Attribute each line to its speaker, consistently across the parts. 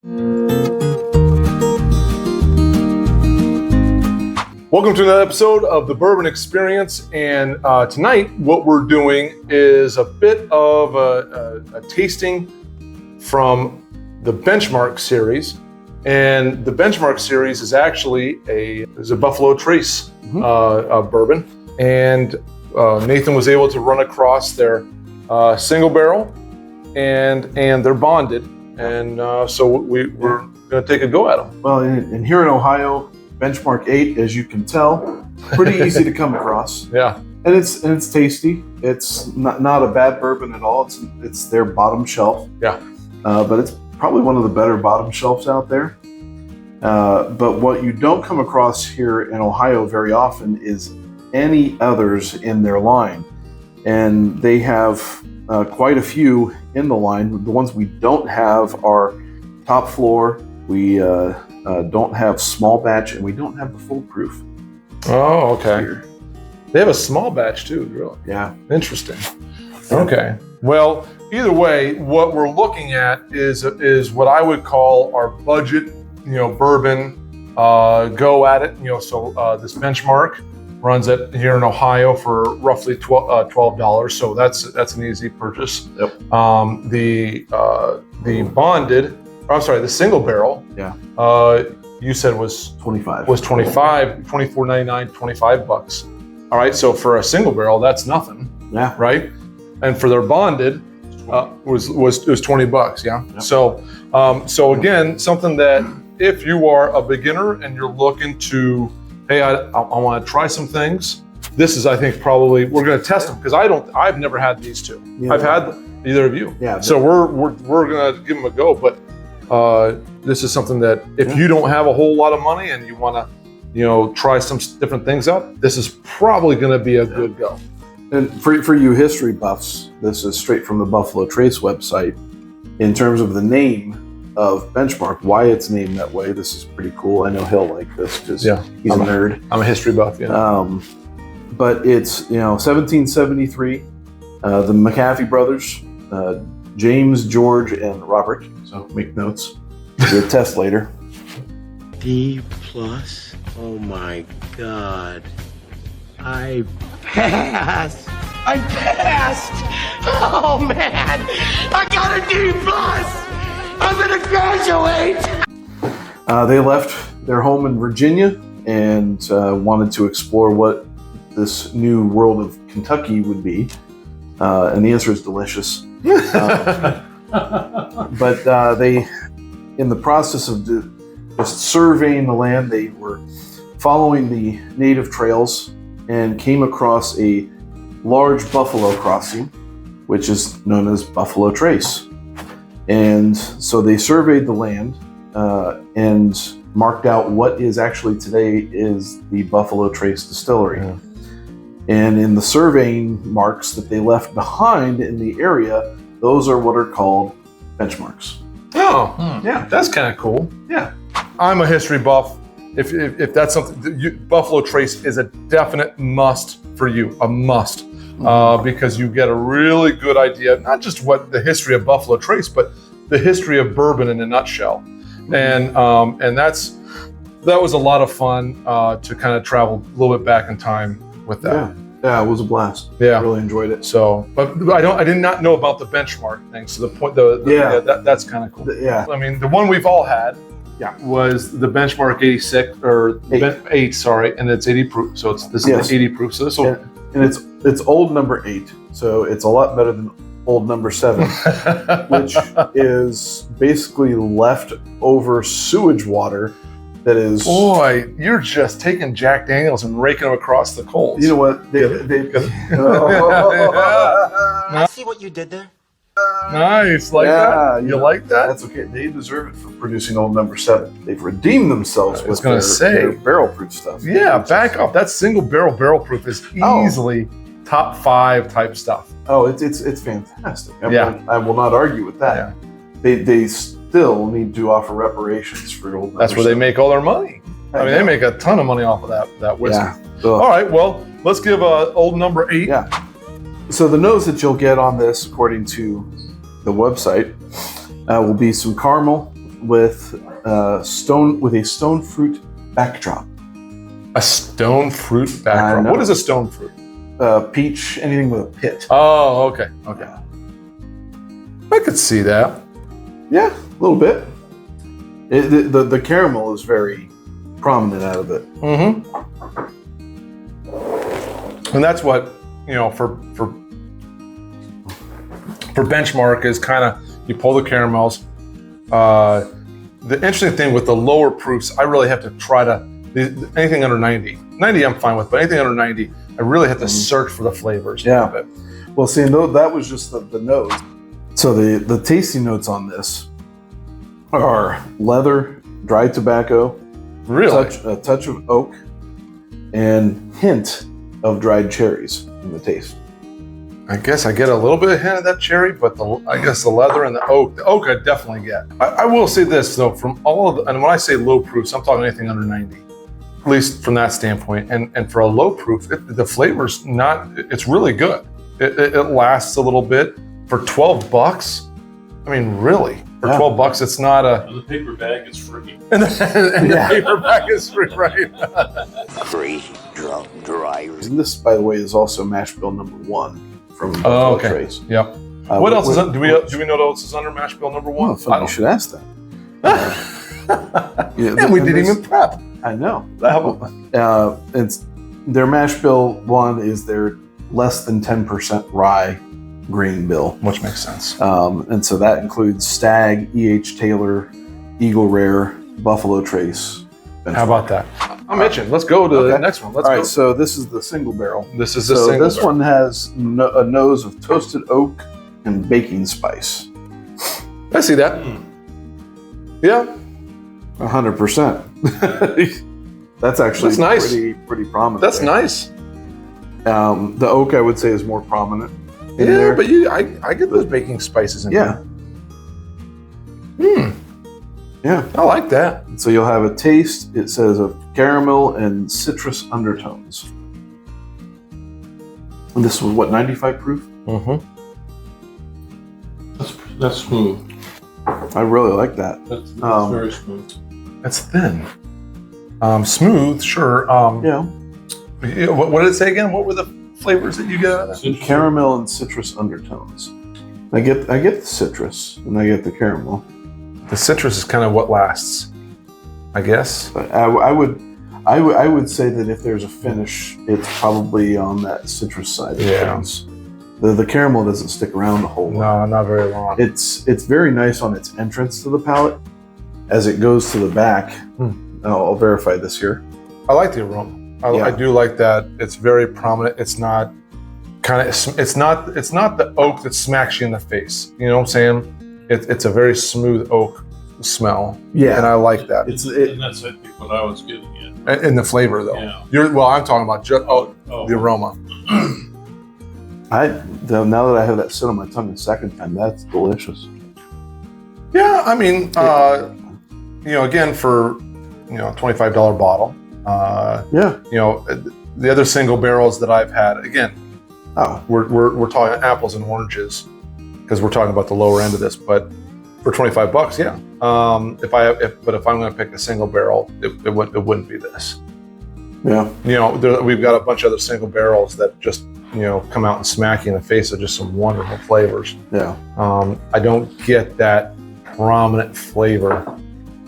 Speaker 1: Welcome to another episode of the Bourbon Experience, and tonight what we're doing is a bit of a tasting from the Benchmark series, and the Benchmark series is actually a Buffalo Trace bourbon, and Nathan was able to run across their single barrel, and they're bonded, and so we're going to take a go at them.
Speaker 2: Well, and here in Ohio, Benchmark 8, as you can tell, pretty easy to come across.
Speaker 1: Yeah,
Speaker 2: and it's tasty. It's not a bad bourbon at all. It's their bottom shelf.
Speaker 1: Yeah,
Speaker 2: but it's probably one of the better bottom shelves out there. But what you don't come across here in Ohio very often is any others in their line, and they have quite a few in the line. The ones we don't have are Top Floor. We don't have small batch, and we don't have the full proof.
Speaker 1: Oh, okay.
Speaker 2: Here.
Speaker 1: They have a small batch too, really.
Speaker 2: Yeah.
Speaker 1: Interesting. Okay. Well, either way, what we're looking at is what I would call our budget, bourbon. Go at it. So this Benchmark runs it here in Ohio for roughly $12. So that's an easy purchase.
Speaker 2: Yep.
Speaker 1: The bonded. I'm sorry, the single barrel.
Speaker 2: Yeah.
Speaker 1: You said was
Speaker 2: 25.
Speaker 1: Was $24.99, $25. All right, so for a single barrel, that's nothing.
Speaker 2: Yeah.
Speaker 1: Right. And for their bonded, was $20. Yeah.
Speaker 2: Yep.
Speaker 1: So again, something that if you are a beginner and you're looking to, hey, I want to try some things. This is, I think, probably we're going to test them because I've never had these two.
Speaker 2: Yeah.
Speaker 1: I've had either of you.
Speaker 2: Yeah.
Speaker 1: So we're going to give them a go, but. This is something that if you don't have a whole lot of money and you want to, try some different things out, this is probably going to be a good go.
Speaker 2: And for you history buffs, this is straight from the Buffalo Trace website. In terms of the name of Benchmark, why it's named that way, this is pretty cool. I know he'll like this because he's a nerd.
Speaker 1: I'm a history buff, yeah.
Speaker 2: But it's 1773. The McAfee brothers, James, George, and Robert. So make notes. Do a test later.
Speaker 3: D+. Oh my God. I passed. I passed. Oh man. I got a D+. I'm gonna graduate.
Speaker 2: They left their home in Virginia and wanted to explore what this new world of Kentucky would be. And the answer is delicious. But they, in the process of just surveying the land, they were following the native trails and came across a large buffalo crossing, which is known as Buffalo Trace. And so they surveyed the land and marked out what is actually today is the Buffalo Trace distillery.
Speaker 1: Yeah.
Speaker 2: And in the surveying marks that they left behind in the area, those are what are called benchmarks.
Speaker 1: Oh, yeah, that's kind of cool.
Speaker 2: Yeah.
Speaker 1: I'm a history buff. If that's something, Buffalo Trace is a definite must for you, a must, because you get a really good idea, not just what the history of Buffalo Trace, but the history of bourbon in a nutshell. And that was a lot of fun to kind of travel a little bit back in time with that.
Speaker 2: Yeah, it was a blast.
Speaker 1: Yeah,
Speaker 2: I really enjoyed it.
Speaker 1: So, but I did not know about the Benchmark thing. So that's kind of cool.
Speaker 2: Yeah,
Speaker 1: I mean, the one we've all had, was the Benchmark 86 or 8, sorry, and it's 80 proof. So this is 80 proof. So this will,
Speaker 2: and it's old number 8. So it's a lot better than old number 7, which is basically leftover sewage water. That is,
Speaker 1: boy, you're just taking Jack Daniels and raking them across the coals.
Speaker 2: You know what?
Speaker 3: I see what you did there.
Speaker 1: Nice, that? You like that?
Speaker 2: That's okay. They deserve it for producing old number 7. They've redeemed themselves with their barrel proof stuff.
Speaker 1: Yeah, back up. That single barrel proof is easily top 5 type stuff.
Speaker 2: Oh, it's fantastic. I will not argue with that.
Speaker 1: Yeah.
Speaker 2: They still need to offer reparations for old number 7.
Speaker 1: That's where they make all their money. I mean, they make a ton of money off of that whiskey.
Speaker 2: Yeah.
Speaker 1: All right, well, let's give old number 8.
Speaker 2: Yeah. So the notes that you'll get on this, according to the website, will be some caramel, with a stone fruit backdrop.
Speaker 1: A stone fruit backdrop. What is a stone fruit?
Speaker 2: Peach, anything with a pit.
Speaker 1: Oh, okay. Okay. I could see that.
Speaker 2: Yeah, a little bit. The caramel is very prominent out of it.
Speaker 1: Mm-hmm. And that's what, for benchmark is kind of, you pull the caramels. The interesting thing with the lower proofs, I really have to try to, anything under 90. 90 I'm fine with, but anything under 90, I really have to search for the flavors.
Speaker 2: Yeah. A bit. Well, see, that was just the nose. So the tasting notes on this are leather, dried tobacco,
Speaker 1: really,
Speaker 2: a touch of oak, and hint of dried cherries in the taste.
Speaker 1: I guess I get a little bit of hint of that cherry, but I guess the leather and the oak I definitely get. I will say this though, from all of and when I say low proofs, I'm talking anything under 90, at least from that standpoint. And for a low proof, the flavor's it's really good. It lasts a little bit. For $12, I mean, really, for $12, it's not a.
Speaker 4: And the paper bag is free.
Speaker 1: And the paper bag is free, right?
Speaker 3: Crazy drunk drivers.
Speaker 2: And this, by the way, is also mash bill number 1 from Buffalo Trace.
Speaker 1: Yep. What else is? Do we know what else is under mash bill number 1?
Speaker 2: Well, you should ask that.
Speaker 1: And we didn't even prep.
Speaker 2: I know.
Speaker 1: It's
Speaker 2: their mash bill 1 is their less than 10% rye grain bill,
Speaker 1: which makes sense.
Speaker 2: And so that includes Stag, E.H. Taylor, Eagle Rare, Buffalo Trace.
Speaker 1: How about that? I'm itching. Let's go to the next one. Let's go.
Speaker 2: All right, so this is the single barrel.
Speaker 1: This is the single
Speaker 2: this one has a nose of toasted oak and baking spice.
Speaker 1: I see that. Yeah.
Speaker 2: 100%. That's actually
Speaker 1: nice.
Speaker 2: pretty prominent.
Speaker 1: That's nice.
Speaker 2: The oak, I would say, is more prominent.
Speaker 1: Yeah, but I get those baking spices in there. Yeah, I like that.
Speaker 2: So you'll have a taste, it says, of caramel and citrus undertones. And this was what, 95 proof?
Speaker 1: Mm-hmm.
Speaker 4: That's smooth.
Speaker 2: I really like that.
Speaker 4: That's very smooth.
Speaker 1: It's thin. Smooth, sure.
Speaker 2: Yeah.
Speaker 1: What did it say again? What were the flavors that you get out of that?
Speaker 2: Caramel and citrus undertones. I get the citrus and I get the caramel.
Speaker 1: The citrus is kind of what lasts, I guess.
Speaker 2: But I would say that if there's a finish, it's probably on that citrus side of things. The caramel doesn't stick around a whole lot.
Speaker 1: No, not very long.
Speaker 2: It's very nice on its entrance to the palate. As it goes to the back, I'll verify this here.
Speaker 1: I like the aroma. I do like that. It's very prominent. It's not it's not the oak that smacks you in the face. You know what I'm saying? It's a very smooth oak smell. Yeah, and I like that.
Speaker 4: And that's I think what I was getting at.
Speaker 1: And the flavor though.
Speaker 4: Yeah.
Speaker 1: I'm talking about the aroma.
Speaker 2: Now that I have that sit on my tongue the second time, that's delicious.
Speaker 1: Yeah, I mean, again for a $25 bottle. The other single barrels that I've had, again, we're talking apples and oranges because we're talking about the lower end of this, but for $25, yeah. If I'm going to pick a single barrel, it wouldn't be this.
Speaker 2: Yeah.
Speaker 1: We've got a bunch of other single barrels that just come out and smack you in the face of just some wonderful flavors.
Speaker 2: Yeah.
Speaker 1: I don't get that prominent flavor.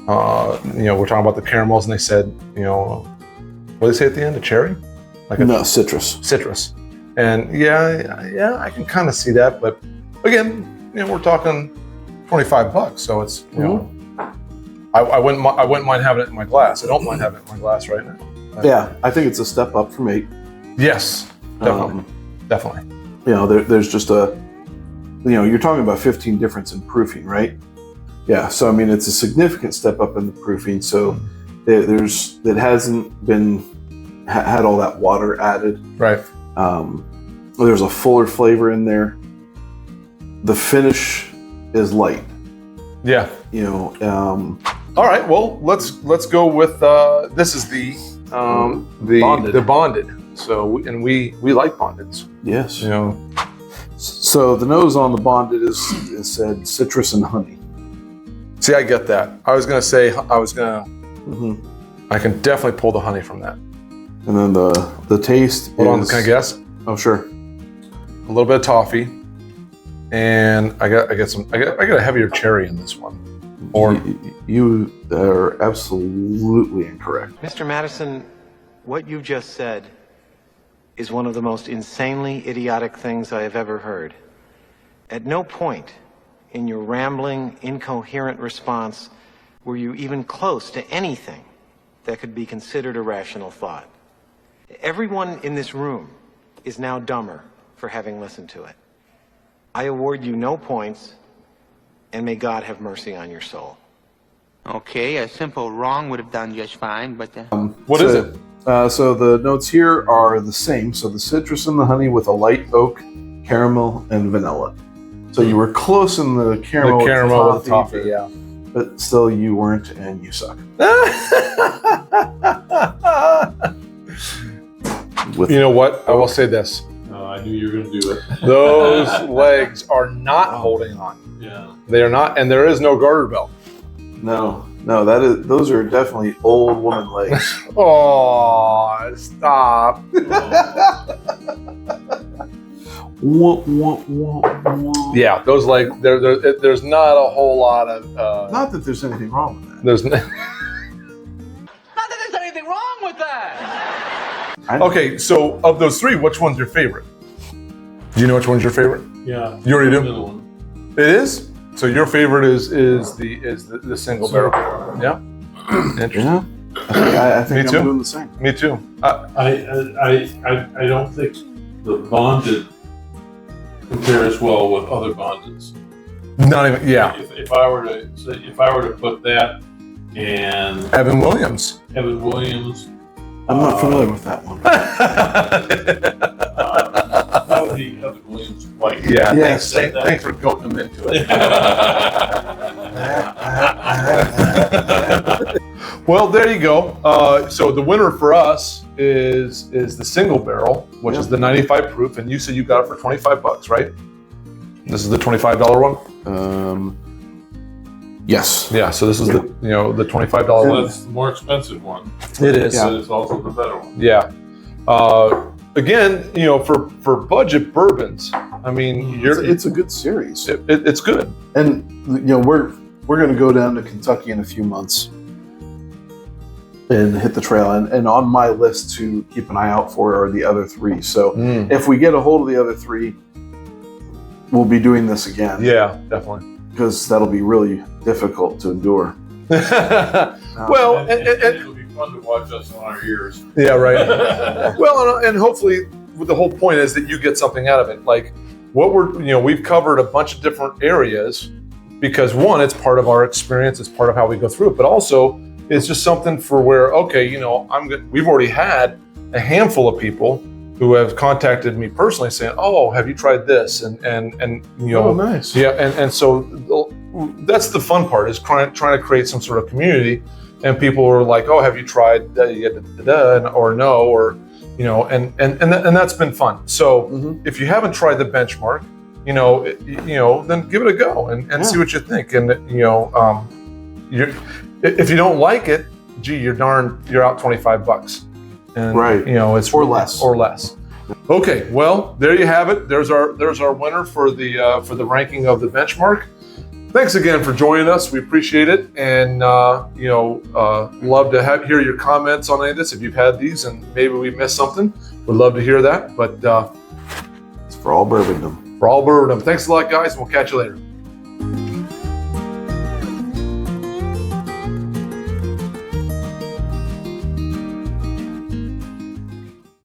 Speaker 1: We're talking about the caramels, and they said, what did they say at the end? A cherry?
Speaker 2: Citrus.
Speaker 1: Citrus. And yeah, I can kind of see that, but again, we're talking $25, so it's I wouldn't mind having it in my glass. I don't mind having it in my glass right now.
Speaker 2: Yeah, I think it's a step up from 8.
Speaker 1: Yes, definitely. Definitely.
Speaker 2: There's just you're talking about 15 difference in proofing, right? Yeah, so I mean, it's a significant step up in the proofing. So it hasn't been had all that water added.
Speaker 1: Right.
Speaker 2: There's a fuller flavor in there. The finish is light.
Speaker 1: Yeah. All right. Well, let's go with this is the
Speaker 2: bonded.
Speaker 1: The bonded. So we like bondeds.
Speaker 2: Yes. So the nose on the bonded is said citrus and honey.
Speaker 1: See, I get that. I was gonna say
Speaker 2: Mm-hmm.
Speaker 1: I can definitely pull the honey from that.
Speaker 2: And then the taste
Speaker 1: Hold on,
Speaker 2: is...
Speaker 1: can I guess?
Speaker 2: Oh, sure.
Speaker 1: A little bit of toffee, and I got a heavier cherry in this one. Or
Speaker 2: You are absolutely incorrect.
Speaker 5: Mr. Madison, what you just said is one of the most insanely idiotic things I have ever heard. At no point in your rambling, incoherent response were you even close to anything that could be considered a rational thought. Everyone in this room is now dumber for having listened to it. I award you no points, and may God have mercy on your soul.
Speaker 6: Okay, a simple wrong would have done just fine, but...
Speaker 1: what is it?
Speaker 2: So the notes here are the same. So the citrus and the honey with a light oak, caramel, and vanilla. So you were close in the caramel,
Speaker 1: The caramel with
Speaker 2: with
Speaker 1: toffee, yeah.
Speaker 2: But still you weren't, and you suck.
Speaker 1: You know what? I will say this.
Speaker 4: I knew you were going to do it.
Speaker 1: Those legs are not holding on.
Speaker 4: Yeah.
Speaker 1: They are not, and there is no garter belt.
Speaker 2: No, those are definitely old woman legs.
Speaker 1: Oh, stop.
Speaker 2: Wah, wah, wah, wah.
Speaker 1: Yeah, those legs, there's not a whole lot of...
Speaker 2: Not that there's anything wrong with that.
Speaker 1: there's
Speaker 6: Not that there's anything wrong with that!
Speaker 1: Okay, so of those three, which one's your favorite? Do you know which one's your favorite?
Speaker 4: Yeah.
Speaker 1: You already do?
Speaker 4: The middle one.
Speaker 1: It is? So your favorite is the single barrel. Yeah. Interesting.
Speaker 2: Yeah, I think
Speaker 1: Me
Speaker 2: I'm
Speaker 1: too.
Speaker 2: doing the same.
Speaker 1: Me too.
Speaker 4: I don't think the bonded compares well with other bondeds.
Speaker 1: Not even. Yeah.
Speaker 4: If I were to put that and
Speaker 1: Evan Williams.
Speaker 4: Evan Williams,
Speaker 2: I'm not familiar with that one.
Speaker 4: that would be Evan Williams white.
Speaker 1: Yeah.
Speaker 2: Yes.
Speaker 1: Thanks for goating him into it. Well, there you go. So the winner for us is the single barrel, which is the 95 proof, and you said you got it for $25, right? This is the $25 one.
Speaker 2: Yes.
Speaker 1: Yeah. So this is the $25
Speaker 4: Well,
Speaker 1: one.
Speaker 4: that's the more expensive one.
Speaker 1: It is.
Speaker 4: But it's also the better one.
Speaker 1: Yeah. Again, for budget bourbons, I mean,
Speaker 2: It's a good series,
Speaker 1: it's good.
Speaker 2: and we're going to go down to Kentucky in a few months and hit the trail. And on my list to keep an eye out for are the other three. So if we get a hold of the other three, we'll be doing this again.
Speaker 1: Yeah, definitely.
Speaker 2: Because that'll be really difficult to endure.
Speaker 1: Well,
Speaker 4: And it'll be fun to watch us on our ears.
Speaker 1: yeah, right. Well, and hopefully, the whole point is that you get something out of it. Like what we've covered a bunch of different areas because one, it's part of our experience, it's part of how we go through it, but also it's just something for where, okay, we've already had a handful of people who have contacted me personally saying, "Oh, have you tried this?" And
Speaker 2: Oh, nice.
Speaker 1: yeah, and so that's the fun part is trying to create some sort of community, and people are like, "Oh, have you tried or no?" or and that's been fun. So if you haven't tried the benchmark, then give it a go and see what you think. And if you don't like it, gee, you're out $25. And,
Speaker 2: Right.
Speaker 1: It's
Speaker 2: Or less.
Speaker 1: Or less. Okay, well, there you have it. There's our winner for the ranking of the benchmark. Thanks again for joining us. We appreciate it, and love to hear your comments on any of this. If you've had these and maybe we missed something, we'd love to hear that. But
Speaker 2: It's for all bourbondom.
Speaker 1: for all bourbon, thanks a lot, guys. And we'll catch you later.